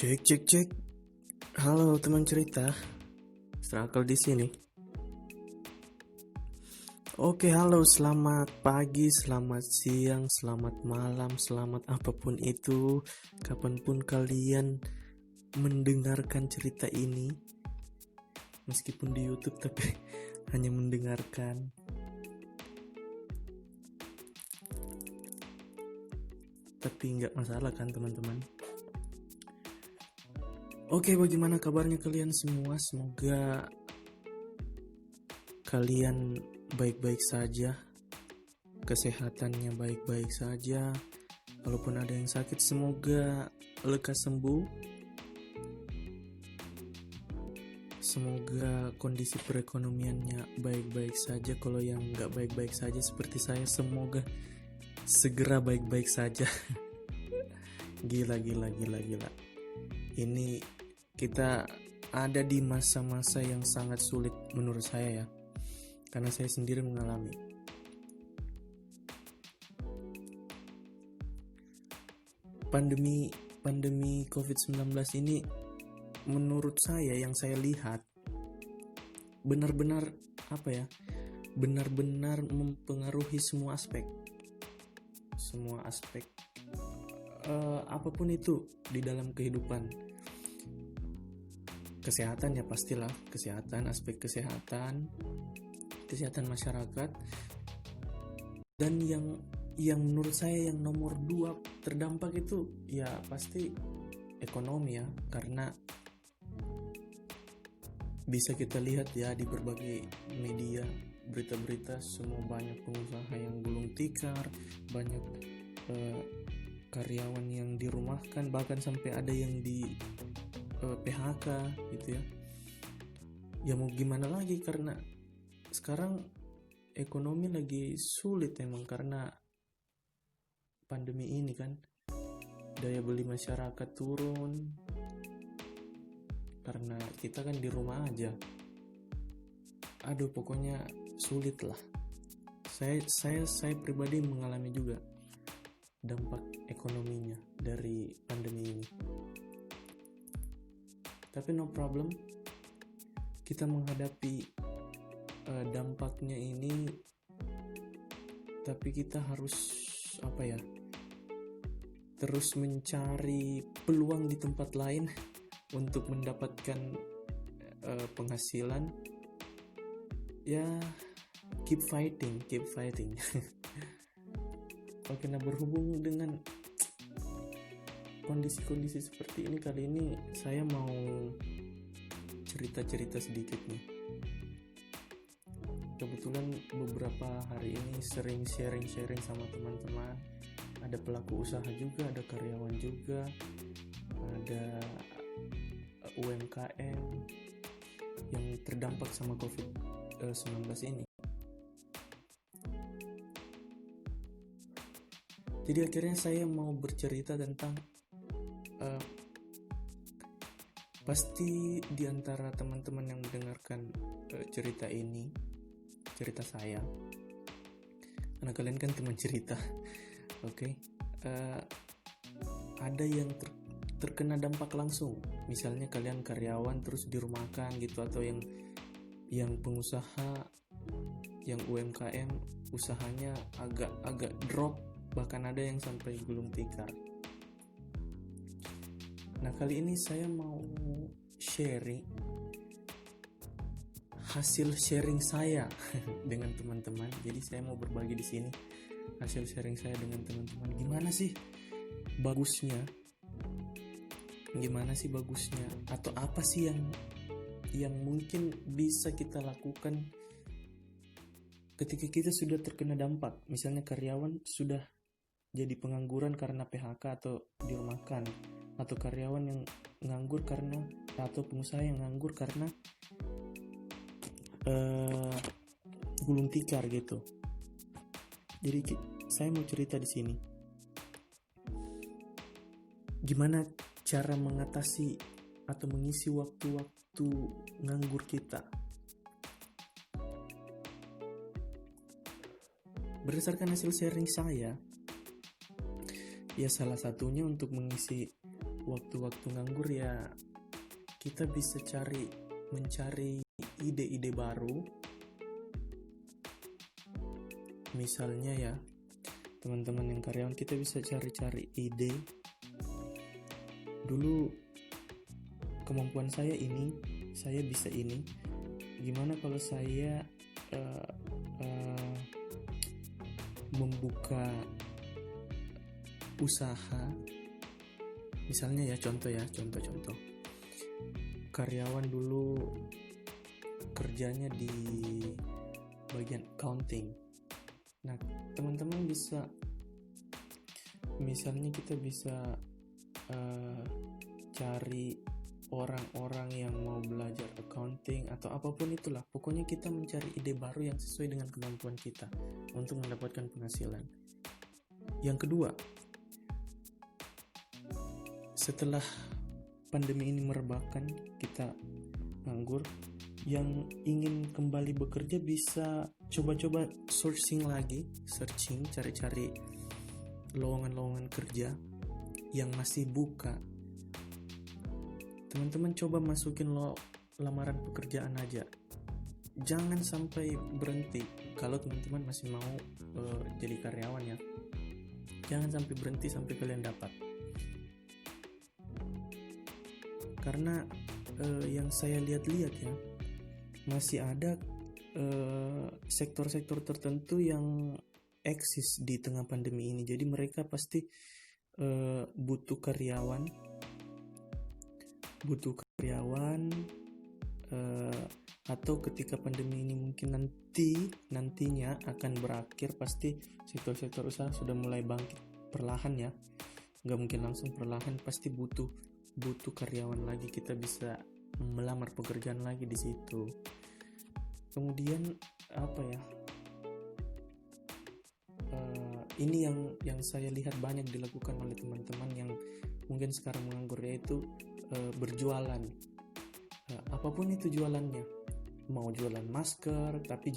Cek cek cek. Halo teman cerita, Struggle di sini. Oke, halo, selamat pagi, selamat siang, selamat malam, selamat apapun itu, kapanpun kalian mendengarkan cerita ini, meskipun di YouTube tapi hanya mendengarkan. Tapi nggak masalah kan teman-teman. Oke, bagaimana kabarnya kalian semua? Semoga kalian baik-baik saja, kesehatannya baik-baik saja. Walaupun ada yang sakit, semoga lekas sembuh. Semoga kondisi perekonomiannya baik-baik saja. Kalau yang nggak baik-baik saja seperti saya, semoga segera baik-baik saja. Gila. Ini kita ada di masa-masa yang sangat sulit menurut saya ya. Karena saya sendiri mengalami. Pandemi COVID-19 ini menurut saya, yang saya lihat benar-benar benar-benar mempengaruhi semua aspek apapun itu di dalam kehidupan. Kesehatan ya pastilah, aspek kesehatan masyarakat. Dan yang menurut saya yang nomor 2 terdampak itu ya pasti ekonomi ya, karena bisa kita lihat ya di berbagai media, berita-berita, semua banyak pengusaha yang gulung tikar, banyak karyawan yang dirumahkan, bahkan sampai ada yang di PHK gitu ya. Ya mau gimana lagi, karena sekarang ekonomi lagi sulit emang karena pandemi ini kan. Daya beli masyarakat turun karena kita kan di rumah aja. Aduh, pokoknya sulit lah. Saya pribadi mengalami juga dampak ekonominya dari pandemi ini. Tapi no problem, kita menghadapi dampaknya ini, tapi kita harus terus mencari peluang di tempat lain untuk mendapatkan penghasilan. Ya, keep fighting. Oke, nah berhubung dengan kondisi seperti ini, kali ini saya mau cerita sedikit nih. Kebetulan beberapa hari ini sering sharing sama teman-teman. Ada pelaku usaha juga, ada karyawan juga, ada UMKM yang terdampak sama COVID-19 ini. Jadi akhirnya saya mau bercerita tentang pasti di antara teman-teman yang mendengarkan cerita saya, karena kalian kan teman cerita, oke? Ada yang terkena dampak langsung, misalnya kalian karyawan terus dirumahkan gitu, atau yang pengusaha, yang UMKM usahanya agak drop, bahkan ada yang sampai gulung tikar. Nah, kali ini saya mau sharing hasil sharing saya dengan teman-teman. Jadi saya mau berbagi di sini hasil sharing saya dengan teman-teman. Gimana sih bagusnya? Atau apa sih yang mungkin bisa kita lakukan ketika kita sudah terkena dampak? Misalnya karyawan sudah jadi pengangguran karena PHK atau dirumahkan, atau karyawan yang nganggur atau pengusaha yang nganggur karena gulung tikar gitu. Jadi saya mau cerita di sini gimana cara mengatasi atau mengisi waktu-waktu nganggur kita. Berdasarkan hasil sharing saya, ya salah satunya untuk mengisi waktu-waktu nganggur ya kita bisa mencari ide-ide baru. Misalnya ya, teman-teman yang karyawan, kita bisa cari-cari ide. Dulu kemampuan saya ini, saya bisa ini. Gimana kalau saya membuka usaha? Misalnya ya, contoh karyawan dulu kerjanya di bagian accounting. Nah, teman-teman bisa, misalnya kita bisa cari orang-orang yang mau belajar accounting atau apapun itulah. Pokoknya kita mencari ide baru yang sesuai dengan kemampuan kita untuk mendapatkan penghasilan. Yang kedua, setelah pandemi ini merebakkan, kita nganggur, yang ingin kembali bekerja bisa coba-coba searching, cari-cari lowongan-lowongan kerja yang masih buka. Teman-teman coba masukin lamaran pekerjaan aja. Jangan sampai berhenti. Kalau teman-teman masih mau jadi karyawan ya, jangan sampai berhenti sampai kalian dapat. Karena yang saya lihat-lihat ya, masih ada sektor-sektor tertentu yang eksis di tengah pandemi ini. Jadi mereka pasti butuh karyawan atau ketika pandemi ini mungkin nantinya akan berakhir, pasti sektor-sektor usaha sudah mulai bangkit perlahan ya, nggak mungkin langsung perlahan, pasti butuh karyawan lagi. Kita bisa melamar pekerjaan lagi di situ. Kemudian apa ya, ini yang saya lihat banyak dilakukan oleh teman-teman yang mungkin sekarang menganggur, yaitu berjualan. Apapun itu jualannya, mau jualan masker, tapi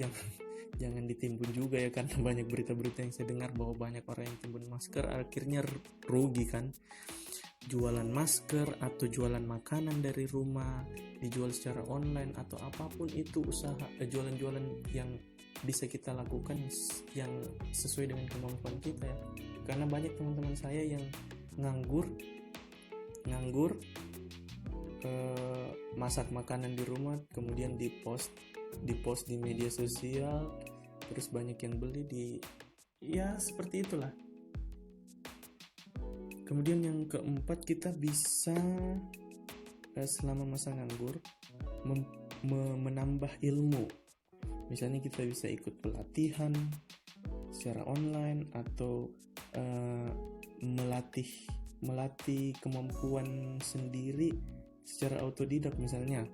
jangan ditimbun juga ya, karena banyak berita-berita yang saya dengar bahwa banyak orang yang timbun masker akhirnya rugi kan. Jualan masker atau jualan makanan dari rumah dijual secara online, atau apapun itu usaha, jualan-jualan yang bisa kita lakukan yang sesuai dengan kemampuan kita ya. Karena banyak teman-teman saya yang nganggur masak makanan di rumah, kemudian dipost di media sosial, terus banyak yang beli ya seperti itulah. Kemudian yang keempat, kita bisa selama masa nganggur menambah ilmu. Misalnya kita bisa ikut pelatihan secara online atau melatih kemampuan sendiri secara autodidak. Misalnya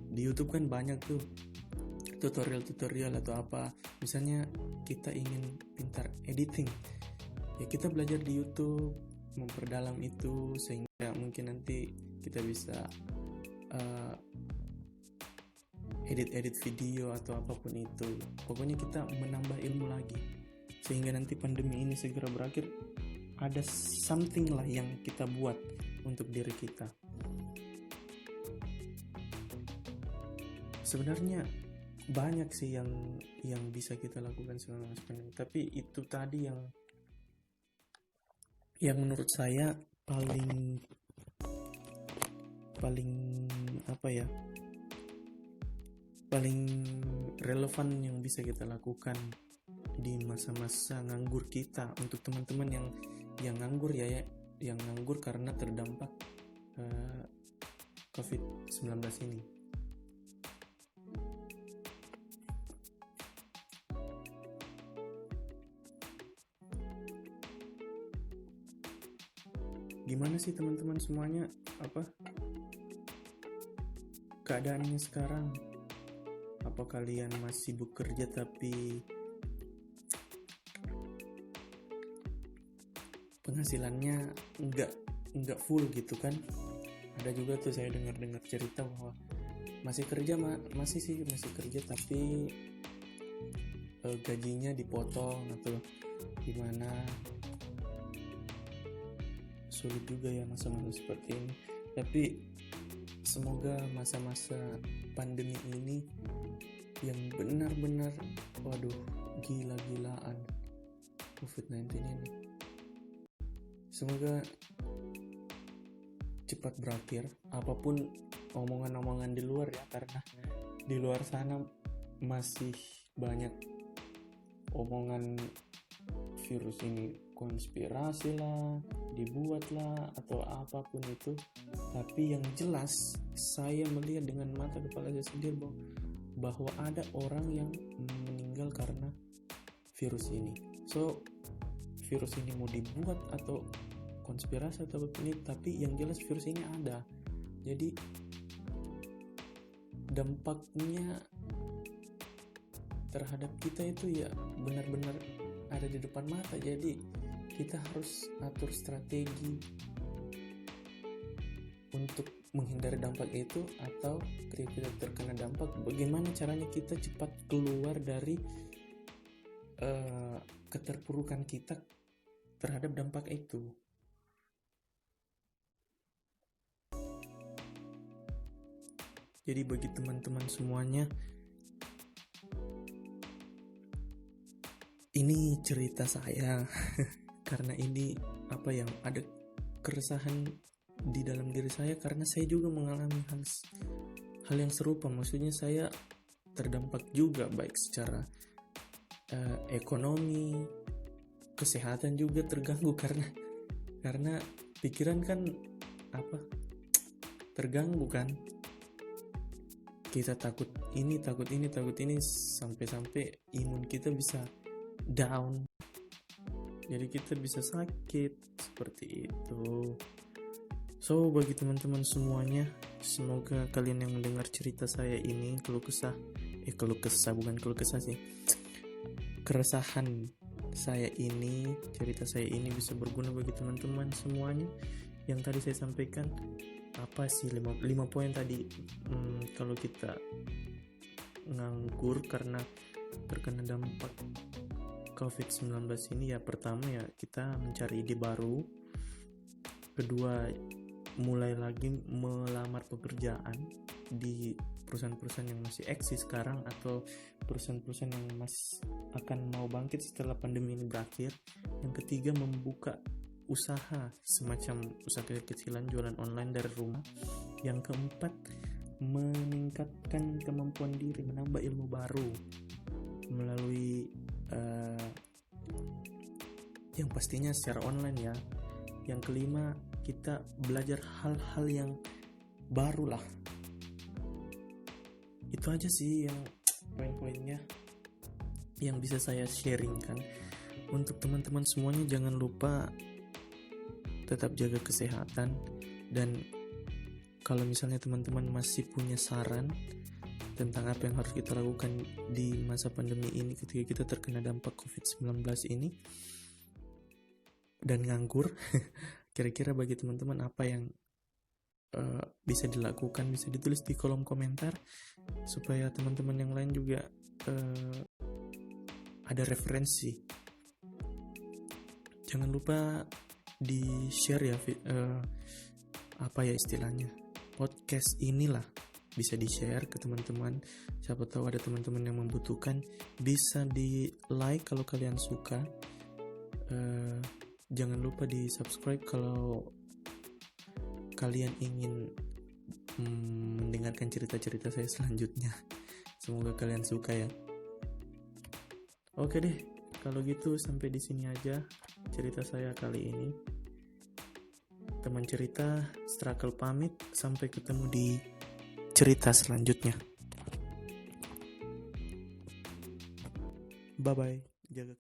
di YouTube kan banyak tuh tutorial atau apa. Misalnya kita ingin pintar editing, ya kita belajar di YouTube, memperdalam itu sehingga mungkin nanti kita bisa edit video atau apapun itu. Pokoknya kita menambah ilmu lagi sehingga nanti pandemi ini segera berakhir, ada something lah yang kita buat untuk diri kita. Sebenarnya banyak sih yang bisa kita lakukan selama masa pandemi, tapi itu tadi yang menurut saya paling apa ya, paling relevan yang bisa kita lakukan di masa-masa nganggur kita. Untuk teman-teman yang nganggur ya, yang nganggur karena terdampak COVID-19 ini. Gimana sih teman-teman semuanya, keadaannya sekarang? Apa kalian masih bekerja tapi penghasilannya enggak full gitu kan? Ada juga tuh saya dengar cerita bahwa masih kerja masih kerja tapi gajinya dipotong atau gimana. sulit juga ya masa-masa seperti ini. Tapi semoga masa-masa pandemi ini yang benar-benar gila-gilaan COVID-19 ini, semoga cepat berakhir. Apapun omongan-omongan di luar ya, karena di luar sana masih banyak omongan virus ini konspirasi lah, dibuat lah, atau apapun itu. Tapi yang jelas saya melihat dengan mata kepala saya sendiri bahwa ada orang yang meninggal karena virus ini. So virus ini mau dibuat atau konspirasi atau ini, tapi yang jelas virus ini ada. Jadi dampaknya terhadap kita itu ya benar-benar ada di depan mata. Jadi kita harus atur strategi untuk menghindari dampak itu, atau ketika kita terkena dampak, bagaimana caranya kita cepat keluar dari keterpurukan kita terhadap dampak itu. Jadi bagi teman-teman semuanya, ini cerita saya karena ini yang ada keresahan di dalam diri saya, karena saya juga mengalami hal yang serupa. Maksudnya saya terdampak juga, baik secara ekonomi, kesehatan juga terganggu karena pikiran kan terganggu kan. Kita takut ini sampai imun kita bisa down. Jadi kita bisa sakit seperti itu. So bagi teman-teman semuanya, semoga kalian yang mendengar cerita saya ini, keresahan saya ini, cerita saya ini bisa berguna bagi teman-teman semuanya. Yang tadi saya sampaikan, 5 poin tadi. Kalau kita nganggur karena terkena dampak COVID-19 ini, ya pertama ya kita mencari ide baru. Kedua, mulai lagi melamar pekerjaan di perusahaan-perusahaan yang masih eksis sekarang, atau perusahaan-perusahaan yang masih akan mau bangkit setelah pandemi ini berakhir. Yang ketiga, membuka usaha, semacam usaha kecil-kecilan, jualan online dari rumah. Yang keempat, meningkatkan kemampuan diri, menambah ilmu baru melalui yang pastinya secara online ya. Yang kelima, kita belajar hal-hal yang baru lah. Itu aja sih yang poin-poinnya yang bisa saya sharingkan. Untuk teman-teman semuanya, jangan lupa tetap jaga kesehatan. Dan kalau misalnya teman-teman masih punya saran tentang apa yang harus kita lakukan di masa pandemi ini ketika kita terkena dampak COVID-19 ini dan nganggur, kira-kira bagi teman-teman apa yang bisa dilakukan, bisa ditulis di kolom komentar supaya teman-teman yang lain juga ada referensi. Jangan lupa di share ya, istilahnya, podcast inilah bisa di share ke teman-teman. Siapa tahu ada teman-teman yang membutuhkan. Bisa di like kalau kalian suka. Jangan lupa di subscribe kalau kalian ingin mendengarkan cerita-cerita saya selanjutnya. Semoga kalian suka ya. Oke deh, kalau gitu sampai di sini aja cerita saya kali ini. Teman cerita Struggle pamit, sampai ketemu di cerita selanjutnya. Bye bye. Jaga